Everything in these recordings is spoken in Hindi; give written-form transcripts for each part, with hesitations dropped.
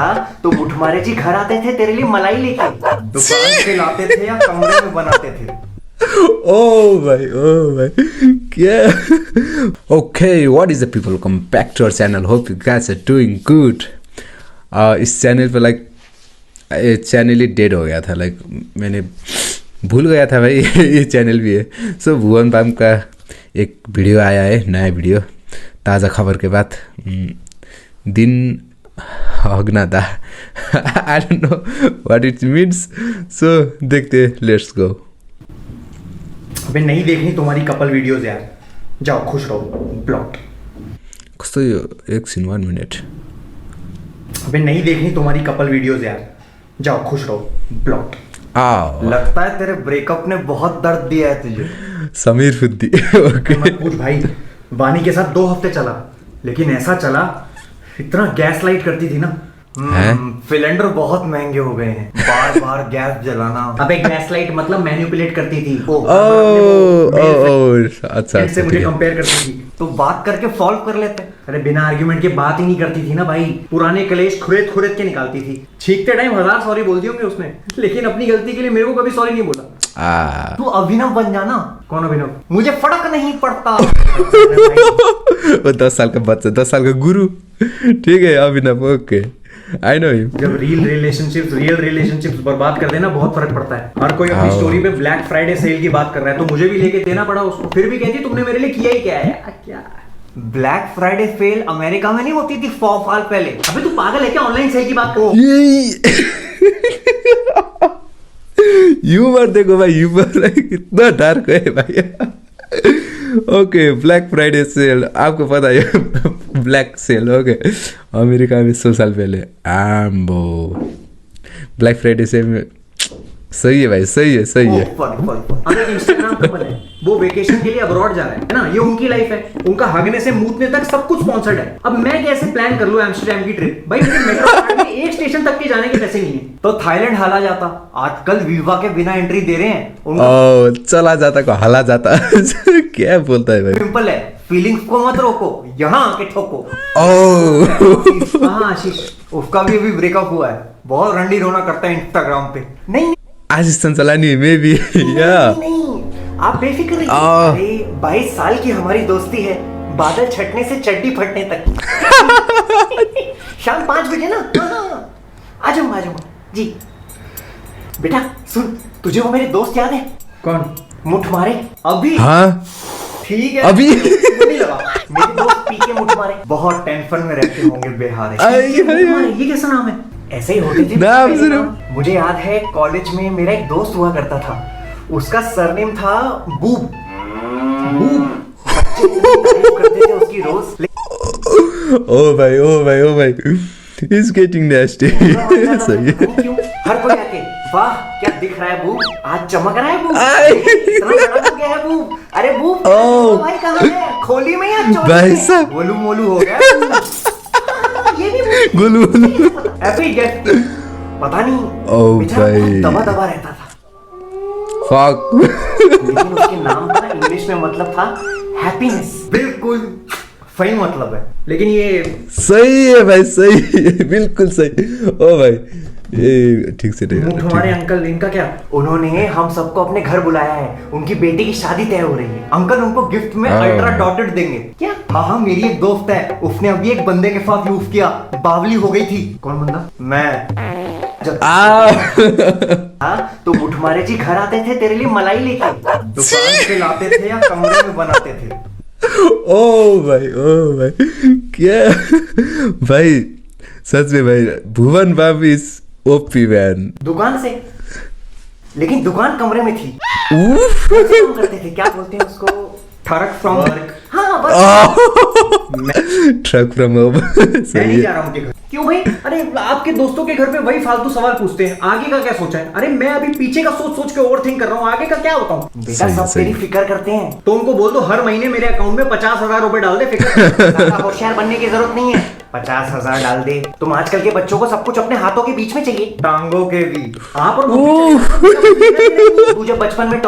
हाँ तो मुठमारे जी घर आते थे तेरे लिए मलाई लेके, दुकान पे लाते थे या कमरे में बनाते थे? ओ भाई क्या? Okay, what is the people, welcome back to our channel, hope you guys are doing good. इस चैनल पे ये चैनल ही डेड हो गया था, मैंने भूल गया था भाई ये चैनल भी है। सो भुवन बाम का एक वीडियो आया है, नया वीडियो, ताज़ा खबर के बाद। दिन हगना था I don't know what it means, so देखते, लेट्स गो। अबे नहीं देखनी तुम्हारी कपल वीडियोस यार, जाओ खुश रहो, ब्लॉक। कस्तो यो एकछिन 1 मिनट। अबे नहीं देखनी तुम्हारी कपल वीडियोस यार, जाओ खुश रहो, ब्लॉक। लगता है तेरे ब्रेकअप ने बहुत दर्द दिया है तुझे। समीर फुद्दी ओके। मत पूछ भाई, वानी के साथ 2 हफ्ते चला, लेकिन ऐसा चला, इतना गैस लाइट करती थी ना। सिलेंडर बहुत महंगे हो गए हैं, बार बार गैस जलाना। अबे गैस लाइट मतलब मैनिपुलेट करती थी। अच्छा से मुझे कंपेयर करती थी, तो बात करके सॉल्व कर लेते। अरे बिना आर्ग्यूमेंट के बात ही नहीं करती थी ना भाई, पुराने कलेश खुरेद खुरेद के निकालती थी। छींकते टाइम 1000 सॉरी बोल दी होंगी उसने, लेकिन अपनी गलती के लिए मेरे को कभी सॉरी नहीं बोला। तू अभिनव बन जाना। कौन अभिनव? मुझे फर्क नहीं पड़ता। 10 साल का बच्चा, 10 साल का गुरु, ठीक है अभिनव, ओके आई नो यू। जब रियल रिलेशनशिप्स बर्बाद कर देना बहुत फर्क पड़ता है। हर कोई अपनी स्टोरी पे ब्लैक फ्राइडे सेल की बात कर रहा है, तो मुझे भी लेके देना पड़ा उसको। फिर भी कहती तुमने मेरे लिए किया ही क्या है? क्या ब्लैक फ्राइडे सेल अमेरिका में नहीं होती थी 100 साल पहले? अबे तू पागल है क्या? ऑनलाइन सेल की बात करो। ह्यूमर देखो भाई, ह्यूमर कितना डार्क है भाई। ओके, ब्लैक फ्राइडे सेल, आपको पता है ब्लैक सेल, ओके, अमेरिका में 100 साल पहले। आम्बो ब्लैक फ्राइडे सेल में सही है भाई, सही है। अबे इंस्टाग्राम कपल है, वो वेकेशन के लिए अब्रॉड जा रहा है ना, ये उनकी लाइफ है, उनका हगने से मूतने तक सब कुछ स्पॉन्सर्ड है। अब मैं कैसे प्लान कर लूं एम्स्टर्डम की ट्रिप? भाई मुझे मेट्रो कार्ड में एक स्टेशन तक के जाने के पैसे नहीं है, तो थाईलैंड हाला जाता। आजकल वीजा के बिना एंट्री दे रहे हैं। चला जाता को हाला जाता क्या बोलता है भाई? सिंपल है, फीलिंग्स को मत रोको, यहाँ आके ठोको। हाँ आशीष, उसका भी अभी ब्रेकअप हुआ है, बहुत रंडी रोना करता है इंस्टाग्राम पे। नहीं आशीष चलानी मे भी या नहीं, आप बेफिक्र रहिए। अरे 22 साल की हमारी दोस्ती है, बादल छटने से चड्डी फटने तक। शाम 5 बजे ना, आ जाऊंगा जी। बेटा सुन, तुझे वो मेरे दोस्त याद है? कौन? मुठमारे अभी? हाँ ठीक है, अभी नहीं लगा। मेरे दोस्त पी के मुठमारे बहुत टेंशन में रहते होंगे बेहारे। ये कैसा नाम है? ऐसे ही होते थे नाम सिर्फ। मुझे याद है कॉलेज में मेरा एक दोस्त हुआ करता था, उसका सरनेम था बूब। बच्चे तारीफ करते थे उसकी रोज। ओ भाई He's getting nasty। सही है। क्यों? हर कोई आके वाह क्या दिख रहा है बूब, आज चमक रहा है बूब, इतना बड़ा हो गया है बूब। अरे बूब भाई कहाँ है? खोली में या चोली भाई में? साहब गोलू मोलू हो गया। ये भी गोलू पता नहीं, भाई दबा रहता था। फक। लेकिन उसके नाम का इंग्लिश में मतलब था हैप्पीनेस। बिल्कुल सही मतलब है, लेकिन ये सही है भाई, सही है, बिल्कुल सही। ओ भाई ये ठीक से हमारे अंकल, इनका क्या, उन्होंने हम सबको अपने घर बुलाया है, उनकी बेटी की शादी तय हो रही है। अंकल उनको गिफ्ट में अल्ट्रा डॉटेड देंगे। क्या? हाँ मेरी एक दोस्त है, उसने अभी एक बंदे के साथ यूज किया, बावली हो गई थी। कौन बंदा? मैं। तो मुठमारे जी घर आते थे तेरे लिए मलाई लेके, दुकान पे लाते थे या कमरे में बनाते थे? ओ भाई क्या भाई, सच में भाई, भुवन बाम इज ओपी मैन। दुकान से, लेकिन दुकान कमरे में थी। काम करते थे, क्या बोलते हैं उसको? Truck from work. हाँ ट्रक फ्रॉम होम। मैं नहीं जा रहा उनके घर। क्यों भाई? अरे आपके दोस्तों के घर पे वही फालतू सवाल पूछते हैं, आगे का क्या सोचा है? अरे मैं अभी पीछे का सोच के ओवरथिंक कर रहा हूँ, आगे का क्या बताऊं? बेटा सब तेरी फिक्र करते हैं, तो उनको बोल दो हर महीने मेरे अकाउंट में 50,000 रुपए डाल दे, फिक्र होशियार बनने की जरूरत नहीं है, 50,000 डाल दे। तुम आजकल के बच्चों को सब कुछ अपने हाथों के बीच में चाहिए, टांगों के भी। हाँ पर तू जब बचपन में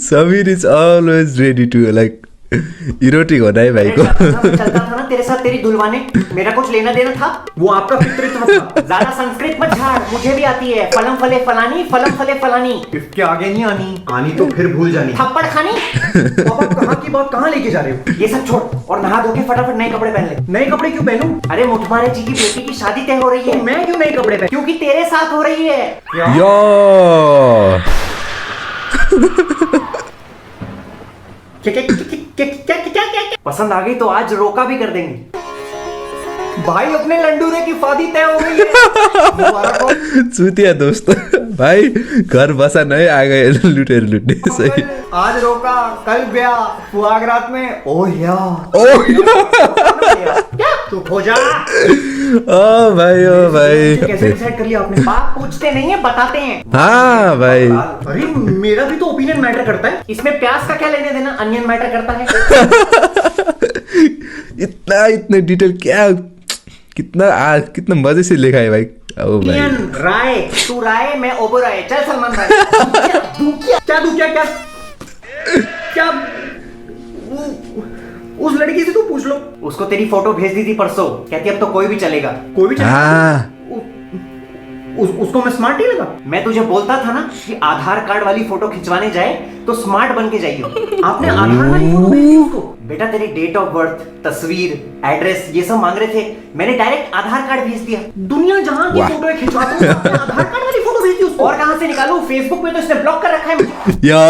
Samir is always ready to erotic होना है भाई को। चलता था ना तेरे साथ तेरी दुल्वाने, मेरा कुछ लेना देना था। वो आपका पितृत्व था। ज्यादा संस्कृत मत झाड़, मुझे भी आती है। फलम फले फलानी, फलम फले फलानी। इसके आगे नहीं आनी, आनी तो फिर भूल जानी। थप्पड़ खानी। पापा कहाँ की बात कहाँ लेके जा रहे हो? ये सब छोड़ और नहा धो के फटाफट नए कपड़े पहन ले। नए कपड़े क्यों पहनूं? अरे मुठमारे जी की बेटी की शादी तय हो रही तो है। मैं क्यों नए कपड़े पहन? क्योंकि तेरे साथ हो रही है। क्या? यो क्या? पसंद आ गई तो आज रोका भी कर देंगे। भाई अपने लंडूरे की शादी तय हो गई है। मुबारक हो। चूतिया दोस्त भाई, घर बसा नहीं आ गए लुटे लुटे सही। आज रोका, कल ब्याह, सुहागरात में ओह यार, चुप हो जा। ओ भाई कैसे डिसाइड कर लिया आपने? बाप पूछते नहीं है, बताते हैं। हाँ भाई। अरे मेरा भी तो ओपिनियन मैटर करता है। इसमें प्याज का क्या लेने देना? अनियन मैटर करता है। इतने डिटेल क्या, कितना मजे से लिखा है भाई। ओ भाई अनियन राय, तू राय मैं ओबराय। चल सलमान भाई। क्या उस लड़की से तू पूछ लो। उसको तेरी फोटो भेज दी थी परसों, कहती अब तो कोई भी चलेगा। कोई भी चलेगा? हाँ उसको मैं स्मार्ट नहीं लगा? मैं तुझे बोलता था ना कि आधार कार्ड वाली फोटो खिंचवाने जाए तो स्मार्ट बन के जाइए। आपने आधार वाली फोटो भेजी उसको? बेटा तेरी डेट ऑफ बर्थ, तस्वीर, एड्रेस ये सब मांग रहे थे, मैंने डायरेक्ट आधार कार्ड भेज दिया। दुनिया जहां की वाह। फोटो खिंचवा दूं, आपने आधार कार्ड वाली फोटो भेज दी उसको? और कहां से निकालूं? फेसबुक पे तो इसने ब्लॉक कर रखा है मुझे। या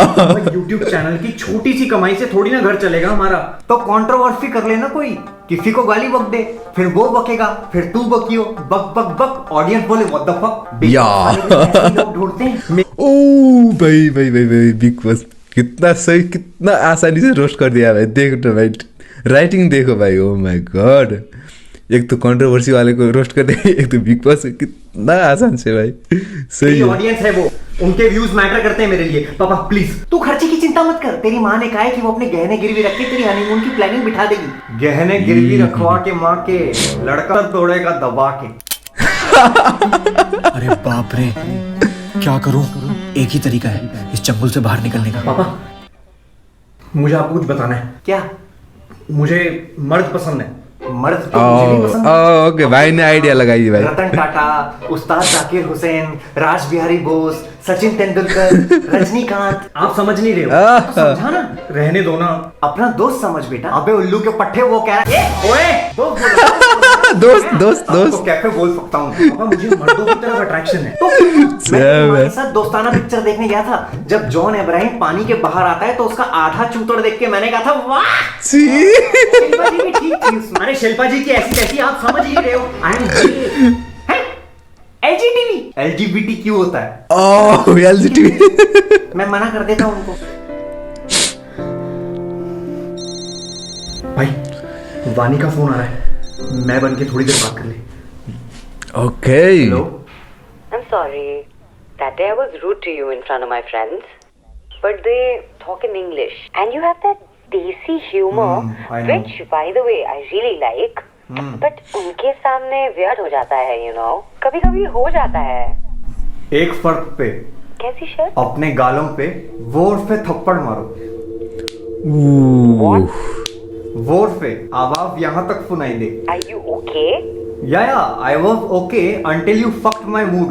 YouTube चैनल की छोटी सी कमाई से थोड़ी ना घर चलेगा हमारा। तो कंट्रोवर्सी कर लेना कोई, किसी को गाली बक दे, फिर वो बकेगा, फिर तू बकियो, बक बक बक, ऑडियंस बोले व्हाट द फक। या। ऐसे लोग ढूंढते हैं। ओ भाई बिग बॉस कितना सही, कितना आसानी से रोस्ट कर दिया भाई। देख तो भाई, राइटिंग देखो भाई। ओ माय गॉड, एक तो कंट्रोवर्सी वाले को रोस्ट कर दे, एक तो बिग बॉस। कितना आसान से भाई, सही है। ऑडियंस है वो, उनके व्यूज मैटर करते हैं मेरे लिए। पापा प्लीज। तू खर्चे की चिंता मत कर, तेरी माँ ने कहा है कि वो अपने गहने गिरवी रख के तेरी हनीमून की प्लानिंग बिठा देगी। गहने गिरवी रखवा के माँ के लड़का तोड़ेगा दबा के। अरे बाप रे, क्या करूं? एक ही तरीका है इस चंगुल से बाहर निकलने का। पापा मुझे आपको कुछ बताना है। क्या? मुझे मर्द पसंद है। मर्द तो मुझे भी पसंद है। ओके भाई ने आइडिया लगाई भाई। रतन टाटा, उस्ताद जाकिर हुसैन, राज बिहारी बोस, सचिन तेंदुलकर, रजनीकांत। आप समझ नहीं रहे हो। तो समझा ना, रहने दो ना। अपना दोस्त समझ बेटा। अबे उल्लू के पट्टे, वो कह रहा है ओए दोस्त तो कैफे बोल सकता हूँ। पापा मुझे मर्दों की तरफ अट्रैक्शन है। तो मैं अपनी माँ के साथ दोस्ताना पिक्चर देखने गया था। जब जॉन इब्राहिम पानी के बाहर आता है तो उसका आधा चूतड़ देख के मैंने कहा था वाह। शिल्पा जी भी ठीक थी। अरे शिल्पा जी की ऐसी तैसी, आप समझ ही नहीं रहे हो। आई एम एलजीटीवी LGBT क्यों होता है? ओह एलजीटीवी। मैं मना कर देता हूँ उनको। भाई वानी का फोन आ रहा है, मैं बन के थोड़ी देर बात कर ले। Okay hello. I'm sorry. That day I was rude to you in front of my friends. But they talk in English. And you have that desi humor, I know. which, by the way, I really like. But उनके सामने weird हो जाता है, you know. कभी कभी हो जाता है. एक फर्क पे, कैसी शर्ट? अपने गालों पे वोट पे थप्पड़ मारो। वोट पे आवाज यहाँ तक सुनाई दे। Are you okay? Yeah, I was okay until you fucked my mood.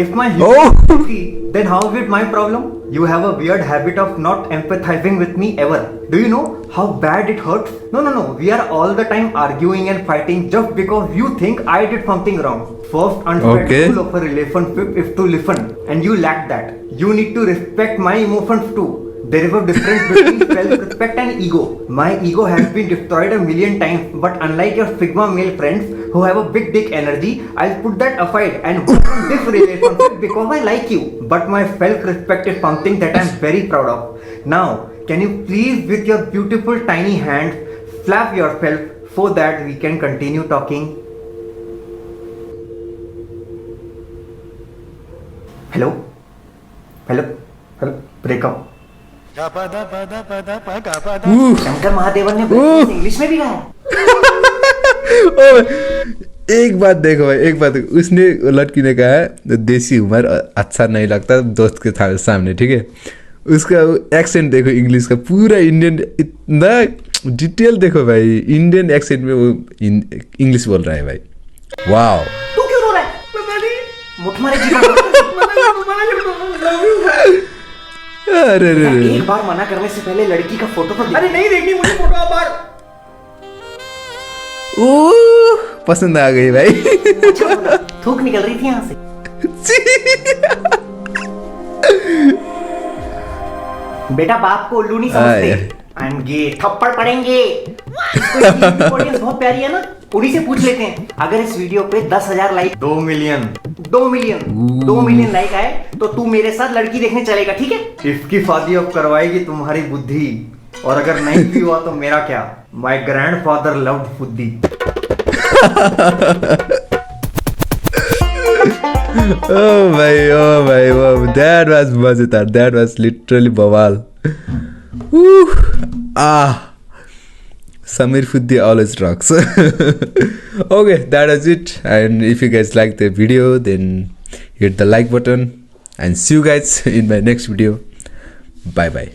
If my Oh. humor is okay, then how is it my problem? You have a weird habit of not empathizing with me ever. Do you know how bad it hurts? No. We are all the time arguing and fighting just because you think I did something wrong. First unfair Okay. rule of a relationship is to listen, and you lack that. You need to respect my emotions too. There is a difference between self-respect and ego. My ego has been destroyed a million times, but unlike your Sigma male friends who have a big dick energy, I'll put that aside and work on this relationship because I like you. But my self-respect is something that I'm very proud of. Now, can you please with your beautiful tiny hands slap yourself so that we can continue talking? Hello? Breakup. Shankar Mahadevan ने इंग्लिश में भी कहा। एक बात देखो भाई, एक बात देखो। उसने लड़की ने कहा है देसी उम्र अच्छा नहीं लगता दोस्त के सामने, ठीक है। उसका एक्सेंट देखो इंग्लिश का, पूरा इंडियन, इतना डिटेल देखो भाई, इंडियन एक्सेंट में वो इंग्लिश बोल रहा है भाई। वाओ। तू क्यों रो रहा है? तुम्हारे जीवन अरे रे रे। एक बार मना करने से पहले लड़की का फोटो तो अरे नहीं देखनी मुझे फोटो आप बार। पसंद आ गई भाई। थूक निकल रही थी यहाँ से। बेटा बाप को उल्लू नहीं समझते, एंड ये थप्पड़ पड़ेंगे। ऑडियंस बहुत प्यारी है ना, उन्हीं से पूछ लेते हैं, अगर इस वीडियो पे 10,000 लाइक, 2 मिलियन 2 मिलियन लाइक आए तो तू मेरे साथ लड़की देखने चलेगा, ठीक है? इसकी शादी अब करवाएगी तुम्हारी बुद्धि, और अगर नहीं भी हुआ तो मेरा क्या? माय ग्रैंडफादर लव्ड बुद्धि। Oh भाई, that was मजेदार, that was literally बवाल। Samir Fuddhi always rocks। Okay, that was it, and if you guys like the video, then hit the like button, and see you guys in my next video. Bye bye.